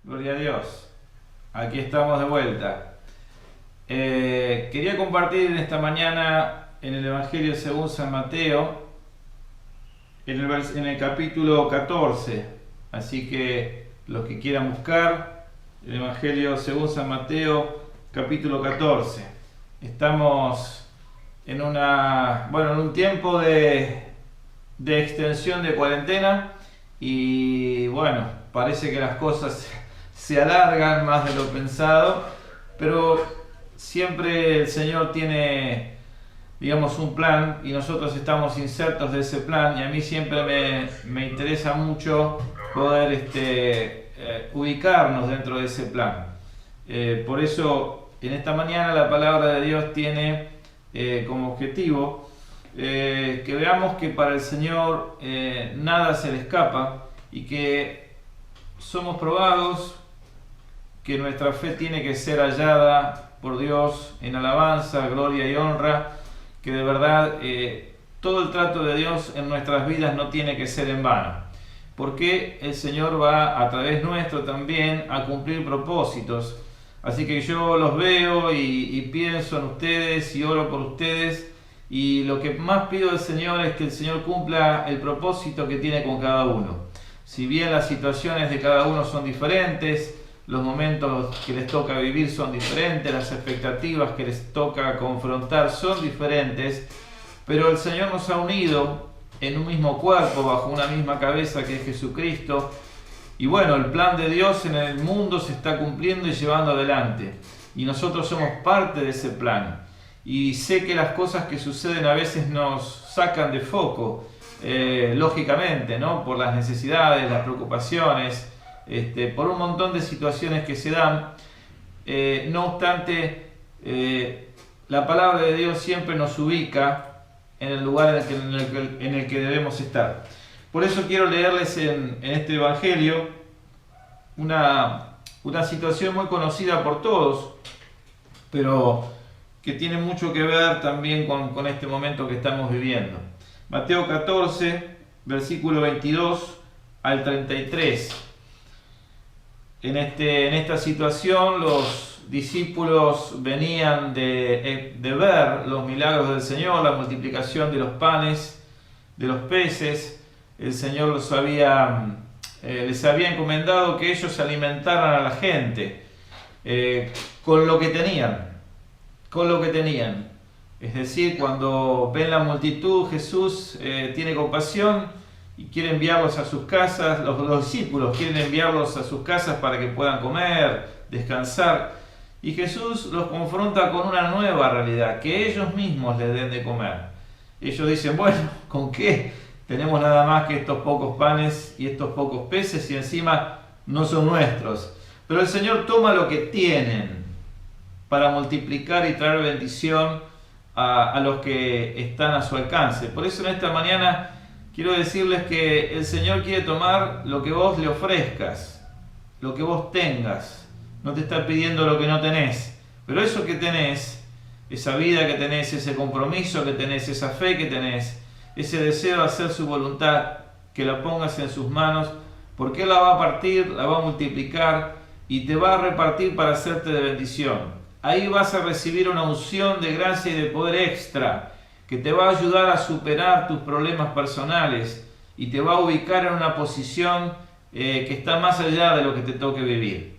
Gloria a Dios. Aquí estamos de vuelta. Quería compartir en esta mañana en el Evangelio según San Mateo, en el capítulo 14. Así que los que quieran buscar el Evangelio según San Mateo, capítulo 14. Estamos en un tiempo de extensión de cuarentena y bueno, parece que las cosas se alargan más de lo pensado, pero siempre el Señor tiene, digamos, un plan y nosotros estamos insertos de ese plan, y a mí siempre me interesa mucho poder ubicarnos dentro de ese plan. Por eso en esta mañana la palabra de Dios tiene como objetivo que veamos que para el Señor nada se le escapa y que somos probados, que nuestra fe tiene que ser hallada por Dios en alabanza, gloria y honra, que de verdad todo el trato de Dios en nuestras vidas no tiene que ser en vano, porque el Señor va a través nuestro también a cumplir propósitos. Así que yo los veo y pienso en ustedes y oro por ustedes, y lo que más pido al Señor es que el Señor cumpla el propósito que tiene con cada uno. Si bien las situaciones de cada uno son diferentes, los momentos que les toca vivir son diferentes, las expectativas que les toca confrontar son diferentes, pero el Señor nos ha unido en un mismo cuerpo, bajo una misma cabeza que es Jesucristo. Y bueno, el plan de Dios en el mundo se está cumpliendo y llevando adelante, y nosotros somos parte de ese plan. Y sé que las cosas que suceden a veces nos sacan de foco, lógicamente, ¿no? Por las necesidades, las preocupaciones, por un montón de situaciones que se dan. No obstante, la palabra de Dios siempre nos ubica en el lugar en el que debemos estar. Por eso quiero leerles en este Evangelio una situación muy conocida por todos, pero que tiene mucho que ver también con este momento que estamos viviendo. Mateo 14, versículo 22 al 33. En esta situación los discípulos venían de ver los milagros del Señor, la multiplicación de los panes, de los peces. El Señor les había encomendado que ellos alimentaran a la gente con lo que tenían. Es decir, cuando ven la multitud, Jesús tiene compasión y quiere enviarlos a sus casas. Los discípulos quieren enviarlos a sus casas para que puedan comer, descansar. Y Jesús los confronta con una nueva realidad, que ellos mismos les den de comer. Ellos dicen, bueno, ¿con qué? Tenemos nada más que estos pocos panes y estos pocos peces, y encima no son nuestros. Pero el Señor toma lo que tienen para multiplicar y traer bendición a los que están a su alcance. Por eso en esta mañana quiero decirles que el Señor quiere tomar lo que vos le ofrezcas, lo que vos tengas. No te está pidiendo lo que no tenés, pero eso que tenés, esa vida que tenés, ese compromiso que tenés, esa fe que tenés, ese deseo de hacer su voluntad, que la pongas en sus manos, porque Él la va a partir, la va a multiplicar y te va a repartir para hacerte de bendición. Ahí vas a recibir una unción de gracia y de poder extra, que te va a ayudar a superar tus problemas personales y te va a ubicar en una posición que está más allá de lo que te toque vivir.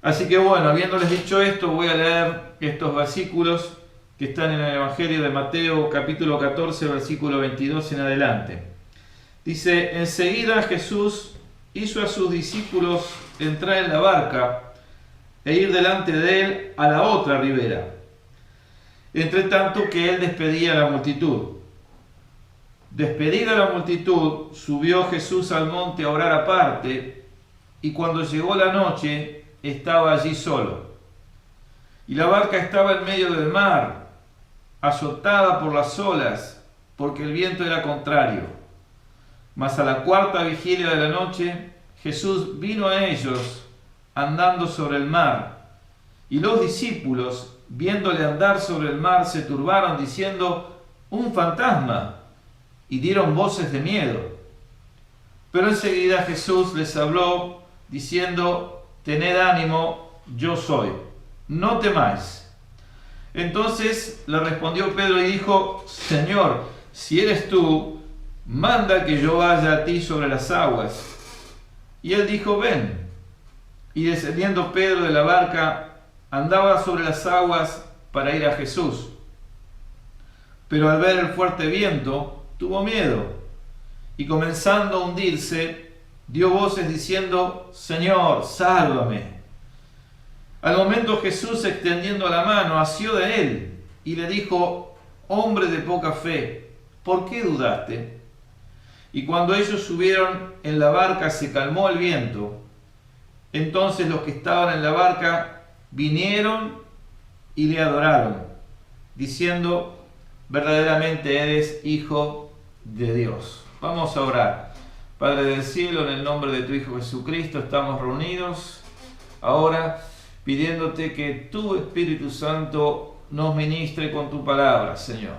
Así que bueno, habiéndoles dicho esto, voy a leer estos versículos que están en el Evangelio de Mateo, capítulo 14, versículo 22 en adelante. Dice: enseguida Jesús hizo a sus discípulos entrar en la barca e ir delante de él a la otra ribera, entre tanto que él despedía a la multitud. Despedida la multitud, subió Jesús al monte a orar aparte, y cuando llegó la noche, estaba allí solo. Y la barca estaba en medio del mar, azotada por las olas, porque el viento era contrario. Mas a la cuarta vigilia de la noche, Jesús vino a ellos andando sobre el mar. Y los discípulos, viéndole andar sobre el mar, se turbaron, diciendo: un fantasma, y dieron voces de miedo. Pero enseguida Jesús les habló, diciendo: tened ánimo, yo soy, no temáis. Entonces le respondió Pedro y dijo: Señor, si eres tú, manda que yo vaya a ti sobre las aguas. Y él dijo: ven. Y descendiendo Pedro de la barca, andaba sobre las aguas para ir a Jesús. Pero al ver el fuerte viento, tuvo miedo, y comenzando a hundirse, dio voces diciendo: Señor, sálvame. Al momento Jesús, extendiendo la mano, asió de él, y le dijo: Hombre de poca fe, ¿por qué dudaste? Y cuando ellos subieron en la barca, se calmó el viento. Entonces los que estaban en la barca vinieron y le adoraron, diciendo: verdaderamente eres Hijo de Dios. Vamos a orar. Padre del cielo, en el nombre de tu Hijo Jesucristo, estamos reunidos ahora pidiéndote que tu Espíritu Santo nos ministre con tu palabra, Señor.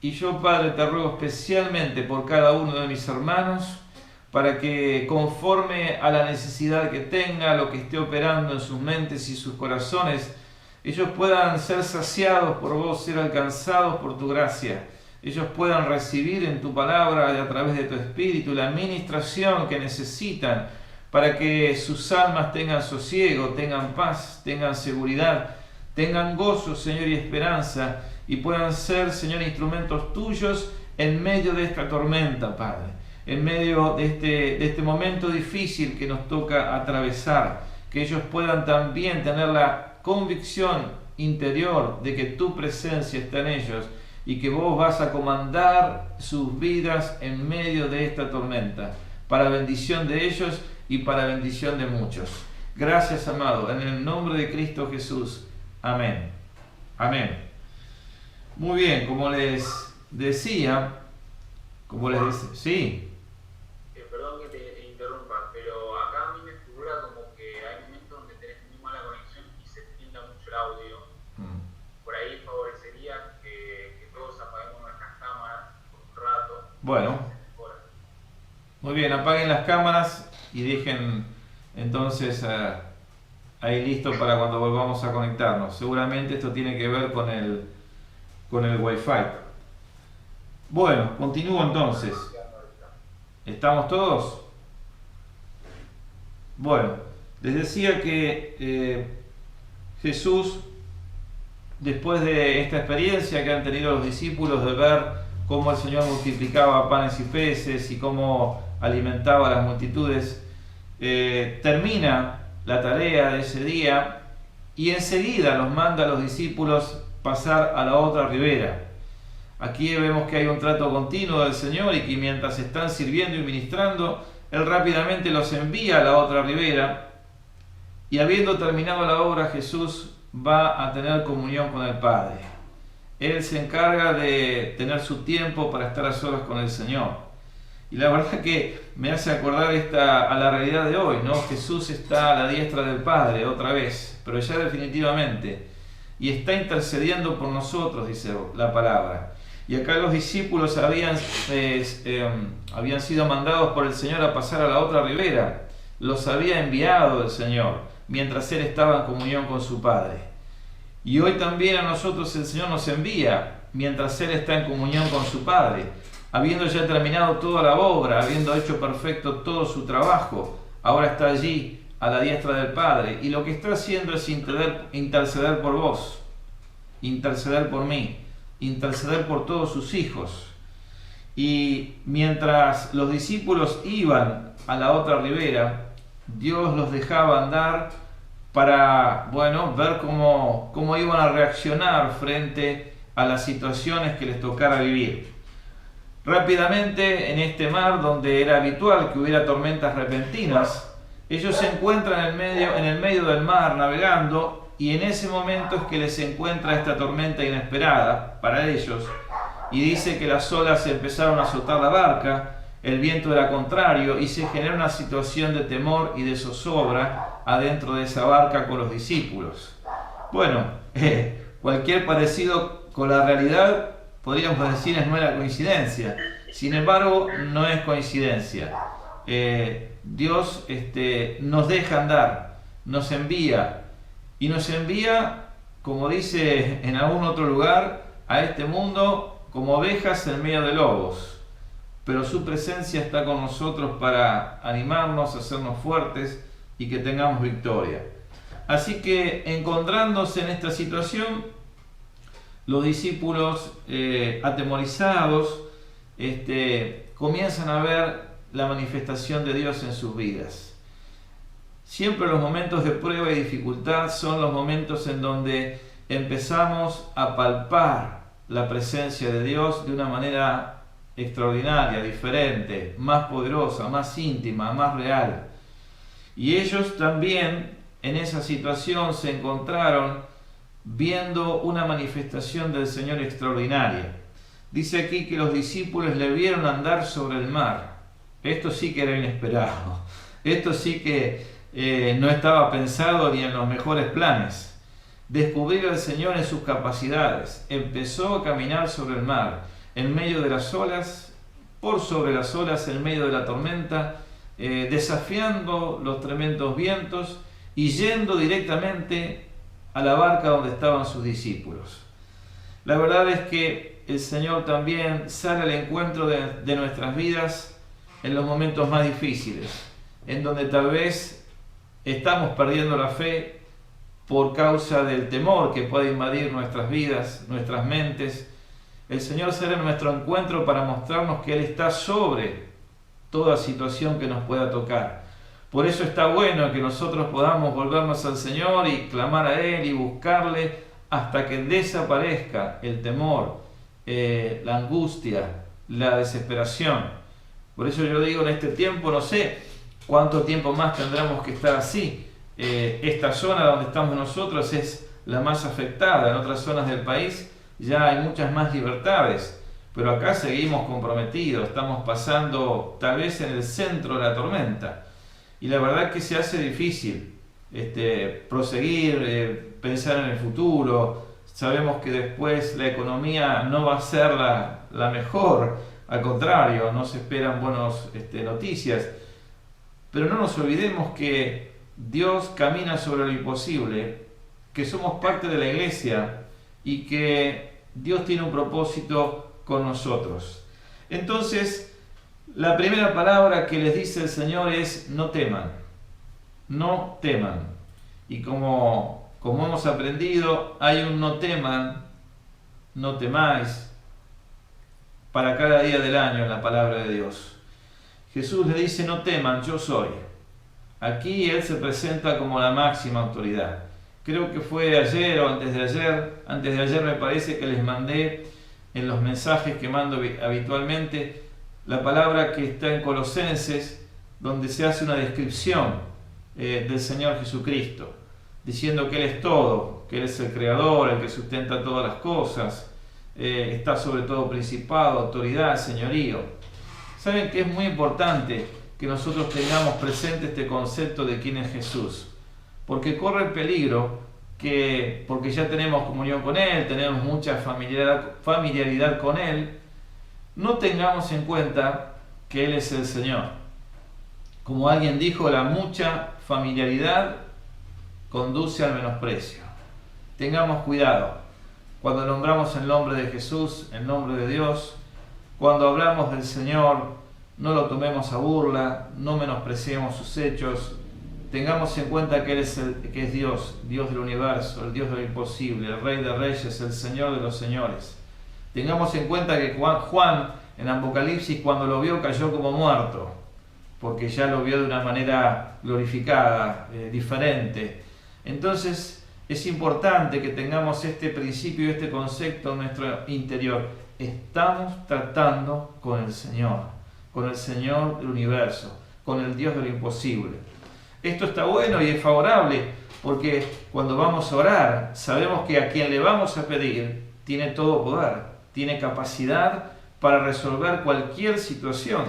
Y yo, Padre, te ruego especialmente por cada uno de mis hermanos, para que conforme a la necesidad que tenga, lo que esté operando en sus mentes y sus corazones, ellos puedan ser saciados por vos, ser alcanzados por tu gracia. Ellos puedan recibir en tu palabra y a través de tu Espíritu la administración que necesitan para que sus almas tengan sosiego, tengan paz, tengan seguridad, tengan gozo, Señor, y esperanza, y puedan ser, Señor, instrumentos tuyos en medio de esta tormenta, Padre, en medio de este momento difícil que nos toca atravesar, que ellos puedan también tener la convicción interior de que tu presencia está en ellos y que vos vas a comandar sus vidas en medio de esta tormenta, para bendición de ellos y para bendición de muchos. Gracias, amado, en el nombre de Cristo Jesús. Amén. Amén. Muy bien, como les decía, sí. Perdón que te interrumpa, pero acá a mí me figura como que hay momentos donde tenés muy mala conexión y se tilda mucho el audio. Por ahí favorecería que todos apaguemos nuestras cámaras por un rato. Bueno, muy bien, apaguen las cámaras y dejen entonces ahí listo para cuando volvamos a conectarnos. Seguramente esto tiene que ver con el Wi-Fi. Bueno, continúo entonces. ¿Estamos todos? Bueno, les decía que Jesús, después de esta experiencia que han tenido los discípulos de ver cómo el Señor multiplicaba panes y peces y cómo alimentaba a las multitudes, termina la tarea de ese día y enseguida los manda a los discípulos pasar a la otra ribera. Aquí vemos que hay un trato continuo del Señor y que mientras están sirviendo y ministrando, Él rápidamente los envía a la otra ribera, y habiendo terminado la obra, Jesús va a tener comunión con el Padre. Él se encarga de tener su tiempo para estar a solas con el Señor. Y la verdad que me hace acordar a la realidad de hoy, ¿no? Jesús está a la diestra del Padre otra vez, pero ya definitivamente, y está intercediendo por nosotros, dice la palabra. Y acá los discípulos habían sido mandados por el Señor a pasar a la otra ribera. Los había enviado el Señor mientras Él estaba en comunión con su Padre. Y hoy también a nosotros el Señor nos envía mientras Él está en comunión con su Padre. Habiendo ya terminado toda la obra, habiendo hecho perfecto todo su trabajo, ahora está allí a la diestra del Padre. Y lo que está haciendo es interceder por vos, interceder por mí, interceder por todos sus hijos. Y mientras los discípulos iban a la otra ribera, Dios los dejaba andar para, ver cómo iban a reaccionar frente a las situaciones que les tocara vivir. Rápidamente, en este mar donde era habitual que hubiera tormentas repentinas, ellos se encuentran en el medio del mar navegando, y en ese momento es que les encuentra esta tormenta inesperada para ellos, y dice que las olas empezaron a azotar la barca, el viento era contrario, y se genera una situación de temor y de zozobra adentro de esa barca con los discípulos. Bueno, cualquier parecido con la realidad, podríamos decir, es mera coincidencia. Sin embargo, no es coincidencia. Dios nos deja andar nos envía. Y nos envía, como dice en algún otro lugar, a este mundo como ovejas en medio de lobos. Pero su presencia está con nosotros para animarnos, hacernos fuertes y que tengamos victoria. Así que, encontrándose en esta situación, los discípulos atemorizados comienzan a ver la manifestación de Dios en sus vidas. Siempre los momentos de prueba y dificultad son los momentos en donde empezamos a palpar la presencia de Dios de una manera extraordinaria, diferente, más poderosa, más íntima, más real. Y ellos también en esa situación se encontraron viendo una manifestación del Señor extraordinaria. Dice aquí que los discípulos le vieron andar sobre el mar. Esto sí que era inesperado. Esto sí que no estaba pensado ni en los mejores planes. Descubrir al Señor en sus capacidades. Empezó a caminar sobre el mar, en medio de las olas, por sobre las olas, en medio de la tormenta, desafiando los tremendos vientos y yendo directamente a la barca donde estaban sus discípulos. La verdad es que el Señor también sale al encuentro de nuestras vidas en los momentos más difíciles, en donde tal vez estamos perdiendo la fe por causa del temor que puede invadir nuestras vidas, nuestras mentes. El Señor sale a nuestro encuentro para mostrarnos que Él está sobre toda situación que nos pueda tocar. Por eso está bueno que nosotros podamos volvernos al Señor y clamar a Él y buscarle hasta que desaparezca el temor, la angustia, la desesperación. Por eso yo digo, en este tiempo no sé cuánto tiempo más tendremos que estar así. Esta zona donde estamos nosotros es la más afectada. En otras zonas del país ya hay muchas más libertades, pero acá seguimos comprometidos, estamos pasando tal vez en el centro de la tormenta. Y la verdad es que se hace difícil proseguir, pensar en el futuro. Sabemos que después la economía no va a ser la mejor, al contrario, no se esperan buenas noticias. Pero no nos olvidemos que Dios camina sobre lo imposible, que somos parte de la iglesia y que Dios tiene un propósito con nosotros. Entonces, la primera palabra que les dice el Señor es no teman, no teman. Y como hemos aprendido, hay un no teman, no temáis, para cada día del año en la palabra de Dios. Jesús le dice no teman, yo soy. Aquí Él se presenta como la máxima autoridad. Creo que fue ayer o antes de ayer me parece que les mandé en los mensajes que mando habitualmente la palabra que está en Colosenses, donde se hace una descripción del Señor Jesucristo, diciendo que Él es todo, que Él es el Creador, el que sustenta todas las cosas, está sobre todo principado, autoridad, señorío. Saben que es muy importante que nosotros tengamos presente este concepto de quién es Jesús, porque corre el peligro que, porque ya tenemos comunión con Él, tenemos mucha familiaridad con Él, no tengamos en cuenta que Él es el Señor. Como alguien dijo, la mucha familiaridad conduce al menosprecio. Tengamos cuidado cuando nombramos el nombre de Jesús, el nombre de Dios, cuando hablamos del Señor, no lo tomemos a burla, no menospreciemos sus hechos. Tengamos en cuenta que Él es Dios, Dios del universo, el Dios de lo imposible, el Rey de Reyes, el Señor de los señores. Tengamos en cuenta que Juan en Apocalipsis, cuando lo vio, cayó como muerto, porque ya lo vio de una manera glorificada, diferente. Entonces es importante que tengamos este principio y este concepto en nuestro interior. Estamos tratando con el Señor del universo, con el Dios de lo imposible. Esto está bueno y es favorable, porque cuando vamos a orar, sabemos que a quien le vamos a pedir tiene todo poder, tiene capacidad para resolver cualquier situación.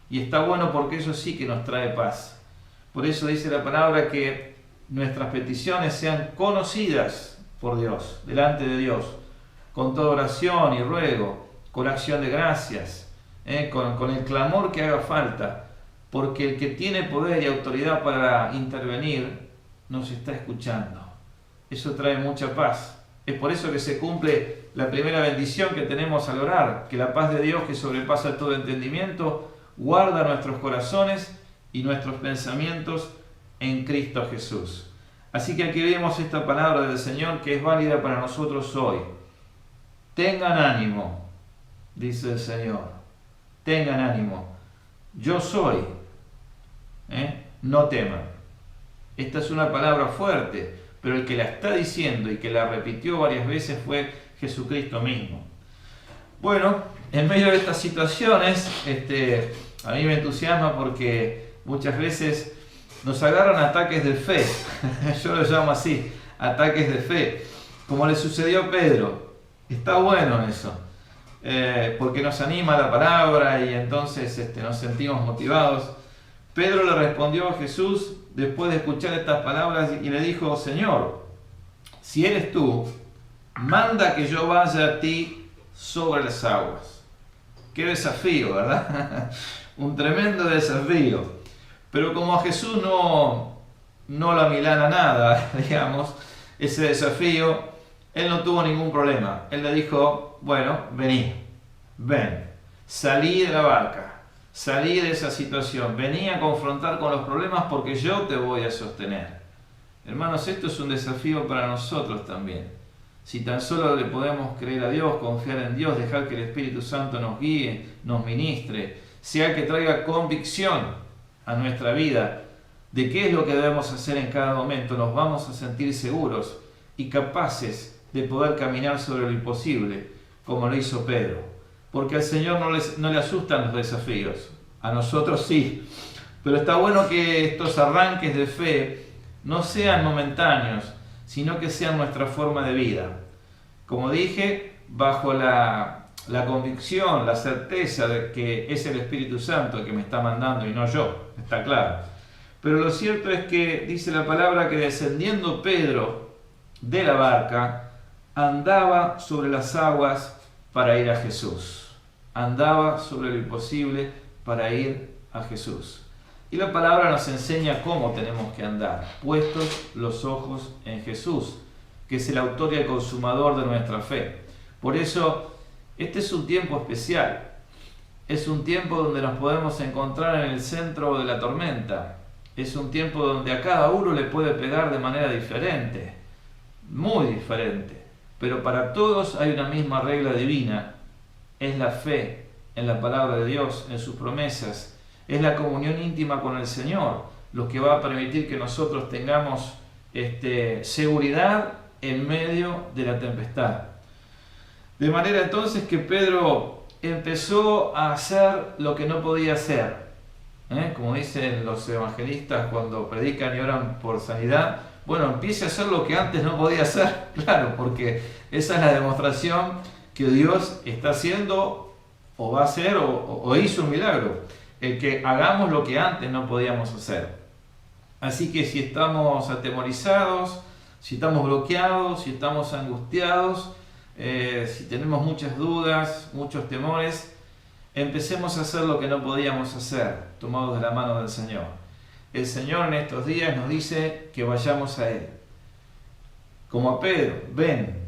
Y está bueno porque eso sí que nos trae paz. Por eso dice la palabra que nuestras peticiones sean conocidas por Dios, delante de Dios, con toda oración y ruego, con acción de gracias, con el clamor que haga falta, porque el que tiene poder y autoridad para intervenir nos está escuchando. Eso trae mucha paz. Es por eso que se cumple la primera bendición que tenemos al orar, que la paz de Dios, que sobrepasa todo entendimiento, guarda nuestros corazones y nuestros pensamientos en Cristo Jesús. Así que aquí vemos esta palabra del Señor que es válida para nosotros hoy. Tengan ánimo, dice el Señor. Tengan ánimo. Yo soy. No teman. Esta es una palabra fuerte, pero el que la está diciendo y que la repitió varias veces fue Jesucristo mismo. Bueno, en medio de estas situaciones, a mí me entusiasma porque muchas veces nos agarran ataques de fe. Yo lo llamo así, ataques de fe, como le sucedió a Pedro. Está bueno eso, porque nos anima la palabra y entonces nos sentimos motivados. Pedro le respondió a Jesús después de escuchar estas palabras y le dijo: Señor, si eres tú, manda que yo vaya a ti sobre las aguas. Qué desafío, ¿verdad? Un tremendo desafío. Pero como a Jesús no lo amilana nada, digamos, ese desafío, él no tuvo ningún problema. Él le dijo: bueno, ven, salí de la barca. Salí de esa situación, vení a confrontar con los problemas porque yo te voy a sostener. Hermanos, esto es un desafío para nosotros también. Si tan solo le podemos creer a Dios, confiar en Dios, dejar que el Espíritu Santo nos guíe, nos ministre, sea que traiga convicción a nuestra vida de qué es lo que debemos hacer en cada momento, nos vamos a sentir seguros y capaces de poder caminar sobre lo imposible, como lo hizo Pedro. Porque al Señor no le asustan los desafíos, a nosotros sí. Pero está bueno que estos arranques de fe no sean momentáneos, sino que sean nuestra forma de vida. Como dije, bajo la convicción, la certeza de que es el Espíritu Santo el que me está mandando y no yo, está claro. Pero lo cierto es que dice la palabra que descendiendo Pedro de la barca, andaba sobre las aguas para ir a Jesús. Andaba sobre lo imposible para ir a Jesús. Y la palabra nos enseña cómo tenemos que andar, puestos los ojos en Jesús, que es el autor y el consumador de nuestra fe. Por eso, este es un tiempo especial. Es un tiempo donde nos podemos encontrar en el centro de la tormenta. Es un tiempo donde a cada uno le puede pegar de manera diferente, muy diferente. Pero para todos hay una misma regla divina. Es la fe en la palabra de Dios, en sus promesas. Es la comunión íntima con el Señor, lo que va a permitir que nosotros tengamos seguridad en medio de la tempestad. De manera entonces que Pedro empezó a hacer lo que no podía hacer. Como dicen los evangelistas cuando predican y oran por sanidad, bueno, empiece a hacer lo que antes no podía hacer, claro, porque esa es la demostración que Dios está haciendo o va a hacer o hizo un milagro, el que hagamos lo que antes no podíamos hacer. Así que si estamos atemorizados, si estamos bloqueados, si estamos angustiados, si tenemos muchas dudas, muchos temores, empecemos a hacer lo que no podíamos hacer, tomados de la mano del Señor. El Señor en estos días nos dice que vayamos a Él. Como a Pedro, ven,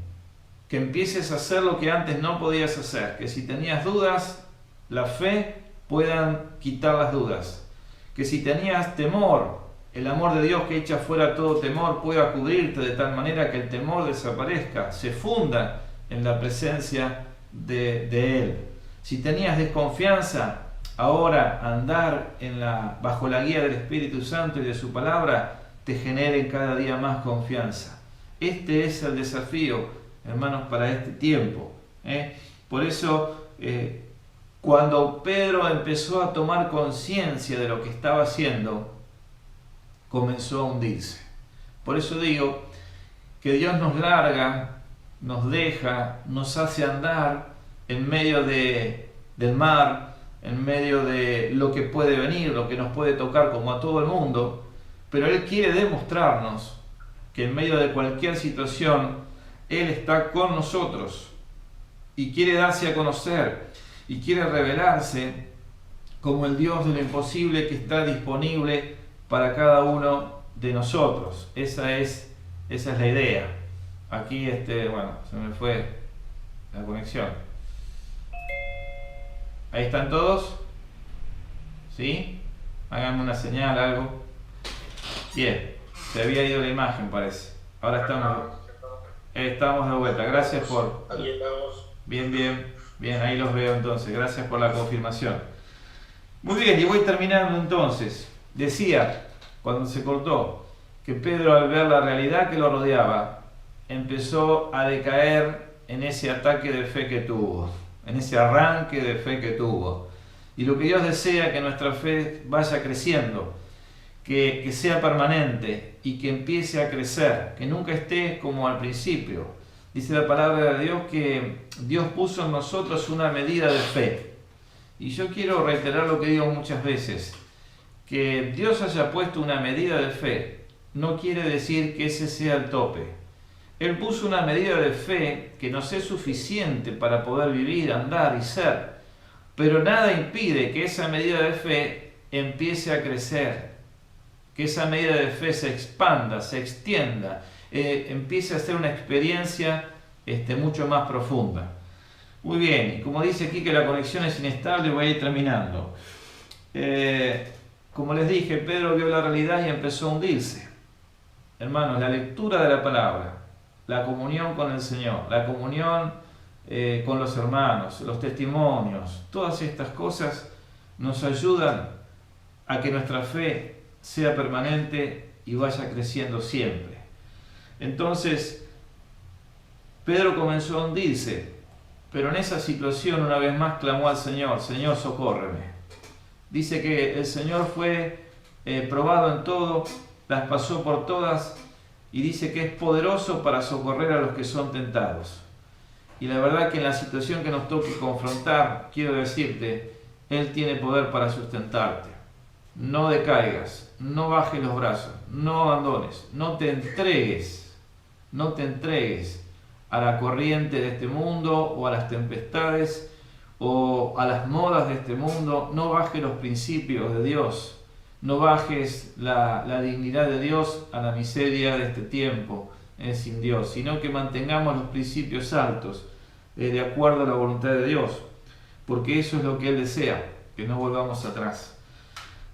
que empieces a hacer lo que antes no podías hacer, que si tenías dudas, la fe puedan quitar las dudas, que si tenías temor, el amor de Dios que echa fuera todo temor pueda cubrirte de tal manera que el temor desaparezca, se funda en la presencia de Él. Si tenías desconfianza, ahora andar bajo la guía del Espíritu Santo y de su palabra te genere cada día más confianza. Este es el desafío, hermanos, para este tiempo. Por eso, cuando Pedro empezó a tomar conciencia de lo que estaba haciendo, comenzó a hundirse. Por eso digo que Dios nos larga, nos deja, nos hace andar en medio del mar, en medio de lo que puede venir, lo que nos puede tocar como a todo el mundo, pero Él quiere demostrarnos que en medio de cualquier situación Él está con nosotros y quiere darse a conocer y quiere revelarse como el Dios de lo imposible que está disponible para cada uno de nosotros. Esa es la idea. Aquí, bueno, se me fue la conexión. ¿Ahí están todos? ¿Sí? Háganme una señal, algo. Bien, se había ido la imagen, parece. Ahora estamos de vuelta. Gracias por... Aquí estamos. Bien, ahí los veo entonces. Gracias por la confirmación. Muy bien, y voy terminando entonces. Decía, cuando se cortó, que Pedro, al ver la realidad que lo rodeaba, empezó a decaer en ese ataque de fe que tuvo, en ese arranque de fe que tuvo. Y lo que Dios desea es que nuestra fe vaya creciendo, que sea permanente y que empiece a crecer, que nunca esté como al principio. Dice la palabra de Dios que Dios puso en nosotros una medida de fe. Y yo quiero reiterar lo que digo muchas veces, que Dios haya puesto una medida de fe no quiere decir que ese sea el tope. Él puso una medida de fe que nos es suficiente para poder vivir, andar y ser, pero nada impide que esa medida de fe empiece a crecer, que esa medida de fe se expanda, se extienda, empiece a ser una experiencia mucho más profunda. Muy bien, y como dice aquí que la conexión es inestable, voy a ir terminando. Como les dije, Pedro vio la realidad y empezó a hundirse. Hermanos, la lectura de la palabra, la comunión con el Señor, la comunión con los hermanos, los testimonios, todas estas cosas nos ayudan a que nuestra fe sea permanente y vaya creciendo siempre. Entonces, Pedro comenzó a hundirse, pero en esa situación una vez más clamó al Señor: Señor, socórreme. Dice que el Señor fue probado en todo, las pasó por todas, y dice que es poderoso para socorrer a los que son tentados. Y la verdad que en la situación que nos toque confrontar, quiero decirte, Él tiene poder para sustentarte. No decaigas, no bajes los brazos, no abandones, no te entregues a la corriente de este mundo o a las tempestades o a las modas de este mundo. No bajes los principios de Dios, no bajes la dignidad de Dios a la miseria de este tiempo sin Dios, sino que mantengamos los principios altos de acuerdo a la voluntad de Dios, porque eso es lo que Él desea, que no volvamos atrás.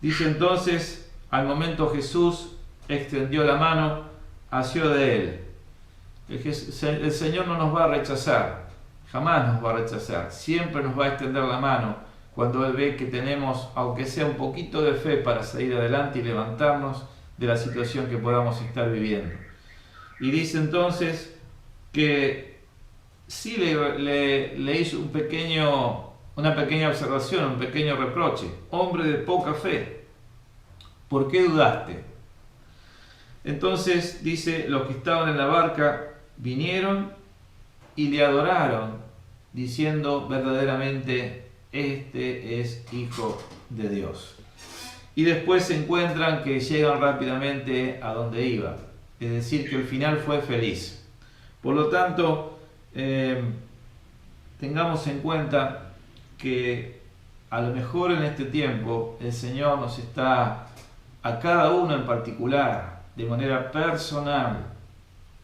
Dice entonces, al momento Jesús extendió la mano, asió de Él. El Señor no nos va a rechazar, jamás nos va a rechazar, siempre nos va a extender la mano cuando Él ve que tenemos, aunque sea un poquito de fe, para salir adelante y levantarnos de la situación que podamos estar viviendo. Y dice entonces que sí le hizo una pequeña observación, un pequeño reproche: hombre de poca fe, ¿por qué dudaste? Entonces dice, los que estaban en la barca vinieron y le adoraron, diciendo: verdaderamente este es Hijo de Dios. Y después se encuentran que llegan rápidamente a donde iba, es decir, que el final fue feliz. Por lo tanto, tengamos en cuenta que a lo mejor en este tiempo el Señor nos está, a cada uno en particular, de manera personal,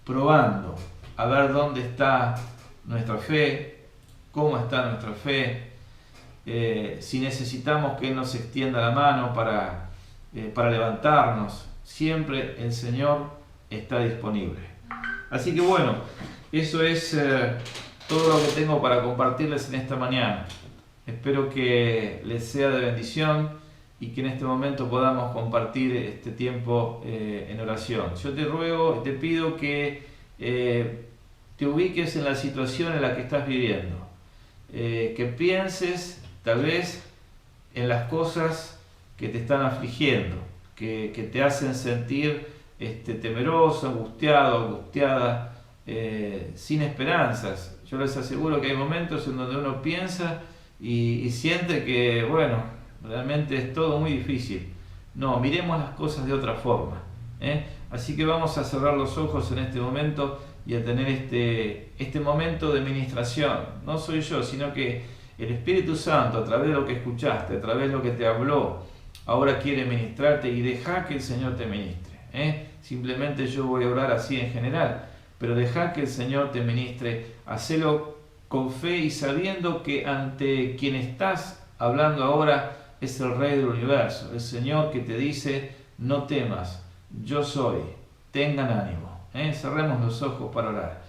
probando a ver dónde está nuestra fe, cómo está nuestra fe, si necesitamos que Él nos extienda la mano para levantarnos. Siempre el Señor está disponible. Así que bueno, eso es todo lo que tengo para compartirles en esta mañana. Espero que les sea de bendición y que en este momento podamos compartir este tiempo en oración. Yo te ruego, te pido que te ubiques en la situación en la que estás viviendo, que pienses tal vez en las cosas que te están afligiendo, que te hacen sentir temeroso, angustiado, angustiada, sin esperanzas. Yo les aseguro que hay momentos en donde uno piensa y siente que, bueno, realmente es todo muy difícil. No, miremos las cosas de otra forma, Así que vamos a cerrar los ojos en este momento y a tener este momento de ministración. No soy yo, sino que el Espíritu Santo, a través de lo que escuchaste, a través de lo que te habló, ahora quiere ministrarte, y deja que el Señor te ministre. Simplemente yo voy a orar así en general, pero deja que el Señor te ministre, hacelo con fe y sabiendo que ante quien estás hablando ahora es el Rey del Universo, el Señor que te dice, no temas, yo soy, tengan ánimo. Cerremos los ojos para orar.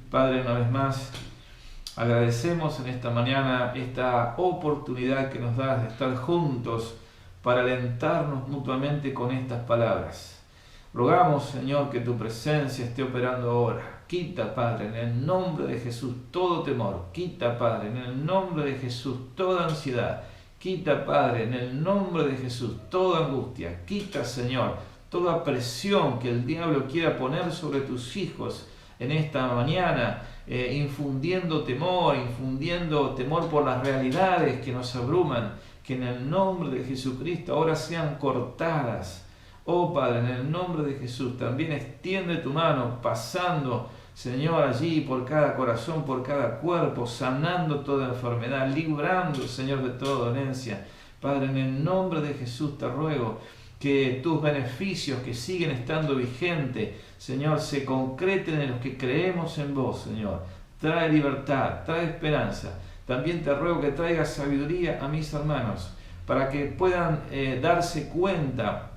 Padre, una vez más, agradecemos en esta mañana esta oportunidad que nos das de estar juntos para alentarnos mutuamente con estas palabras. Rogamos, Señor, que tu presencia esté operando ahora. Quita, Padre, en el nombre de Jesús todo temor. Quita, Padre, en el nombre de Jesús toda ansiedad. Quita, Padre, en el nombre de Jesús toda angustia. Quita, Señor, toda presión que el diablo quiera poner sobre tus hijos en esta mañana, infundiendo temor por las realidades que nos abruman. Que en el nombre de Jesucristo ahora sean cortadas. Oh Padre, en el nombre de Jesús, también extiende tu mano, pasando, Señor, allí por cada corazón, por cada cuerpo, sanando toda enfermedad, librando, Señor, de toda dolencia. Padre, en el nombre de Jesús te ruego que tus beneficios que siguen estando vigentes, Señor, se concreten en los que creemos en vos, Señor. Trae libertad, trae esperanza. También te ruego que traigas sabiduría a mis hermanos, para que puedan darse cuenta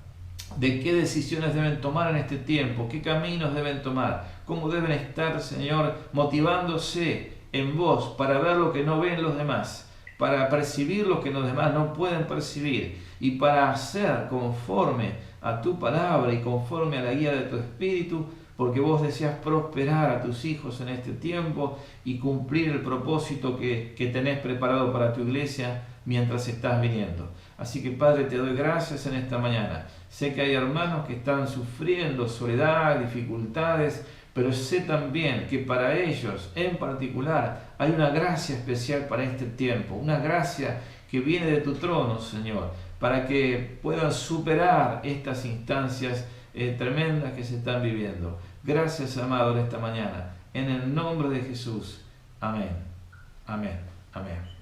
de qué decisiones deben tomar en este tiempo, qué caminos deben tomar, cómo deben estar, Señor, motivándose en vos para ver lo que no ven los demás, para percibir lo que los demás no pueden percibir y para hacer conforme a tu palabra y conforme a la guía de tu Espíritu, porque vos deseas prosperar a tus hijos en este tiempo y cumplir el propósito que tenés preparado para tu iglesia mientras estás viniendo. Así que, Padre, te doy gracias en esta mañana. Sé que hay hermanos que están sufriendo soledad, dificultades, pero sé también que para ellos en particular hay una gracia especial para este tiempo, una gracia que viene de tu trono, Señor, para que puedan superar estas instancias tremendas que se están viviendo. Gracias, amado, en esta mañana. En el nombre de Jesús. Amén. Amén. Amén.